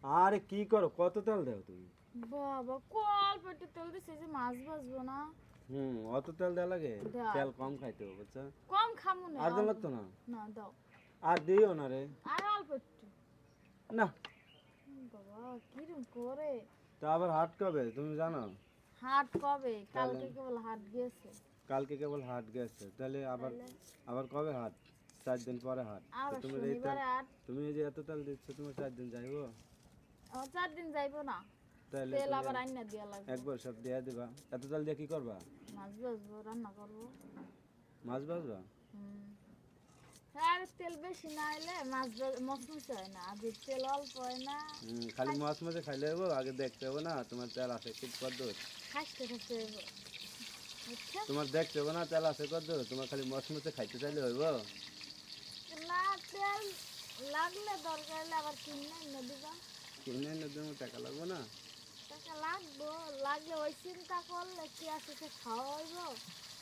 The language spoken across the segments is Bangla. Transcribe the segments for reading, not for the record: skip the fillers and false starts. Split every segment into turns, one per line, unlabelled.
আরে কি করো, কত তেল দাও তুমি?
বাবা কল পেটে তেল দিছে যে মাছ ভাজবো না।
অত তেল দেওয়া লাগে?
দাও।
তেল কম খাইতে হবে বুঝছো?
কম খামু না।
আর দেওয়া লাগতো না?
না দাও।
আর দিও না রে।
আর অল্প একটু।
না।
বাবা কিরম করে।
তা আবার হাট কবে তুমি জানো?
হাট কবে?
তাহলে
কালকে কেবল হাট গেছে।
কালকে কেবল হাট গেছে, তাহলে আবার
তাহলে
আবার কবে হাট? 4 দিন পরে হাট।
আর
তো তুমি এই তেল,
শনিবারে হাট।
তুমি এই যে এত তেল দিচ্ছ, তুমি 4 দিন যাইবো?
আমার 4 দিন যাইবো না।
তাহলে
তেল
তুমি
আবার আইনা দিয়া লাগবে।
একবার সব দিয়ে দিবা। এত তেল দিয়ে কি করবা?
মাছ ভাজবো, রান্না করবো।
মাছ ভাজবা?
হুম। আর তেল বেশি না হলে মাছ মচমচে হয় না, আর যদি তেল অল্প হয় না
খালি মাছ মাঝে খাইলে হইব? আগে দেখতে হবে না তোমার তেল আছে কি কদ্দুর?
খাইতে খাইতে হইব। বুঝছো?
তোমার দেখতে হবে না তেল আছে কদ্দুর? তোমার খালি মাছ মাঝে খাইতে চাইলে হইব?
না তেল লাগলে দরকার হলে আবার কিনে এনে দিবা।
কিনে এনে দেবো, টাকা লাগবে না?
টাকা লাগবো, লাগলে ওই চিন্তা করলে কি আছে সে খাওয়া হইব।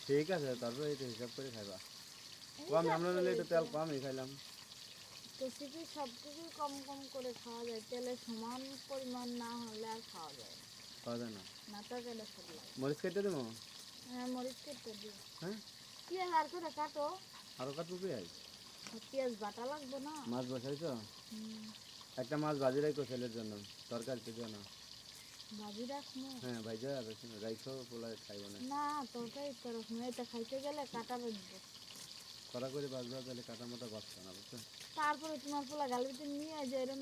ঠিক আছে, তারপরে এটা হিসাব করে খাইবা। কম
হিসাব
আমরা নিলে
করে
একটু তেল কমই খাইলাম।
রেসিপি সব কিছুই কম কম করে খাওয়া যায়, তেলের সমান পরিমাণ না হলে আর খাওয়া যায় না।
খাওয়া যায় না?
না তরকারিটা সব লাগে।
মরিচ কেটে দেবো?
হ্যাঁ মরিচ কেটে দিই।
হ্যাঁ,
পেঁয়াজ আর করে কাটো।
আরো কাটবো পেঁয়াজ?
আর পেঁয়াজ বাটা লাগবে না।
মাছ বসাইছো?
হুম,
একটা মাছ ভাজি রাখো ছেলের জন্য, তরকারিতে দিও না।
ভাজি রাখবো।
হ্যাঁ ভাইজা রাইখো, পোলায় খাইব না।
না তরকারি তো রাখবো, এটা খাইতে গেলে কাটা বেঁধবো।
কড়া করে বাজবা, তাহলে কাটা মোটা বাঁচতো না বুঝছো?
তারপরে তোমার পোলা গালিতে নিয়ে যে এরম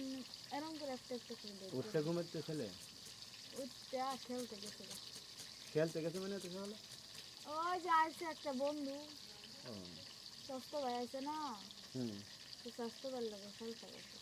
এরম করে একটা একটা করে দেবো।
উঠতে ঘুমাচ্ছে ছেলে?
ওইটা খেলতে গেছে গা।
খেলতে গেছে মানে তো সকালে?
ওই যে আসছে একটা বন্ধু,
ও,
স্বাস্থ্য ভাই আছে না,
হুম।
তো স্বাস্থ্য ভাইয়ের লোক খেলতে গেছে।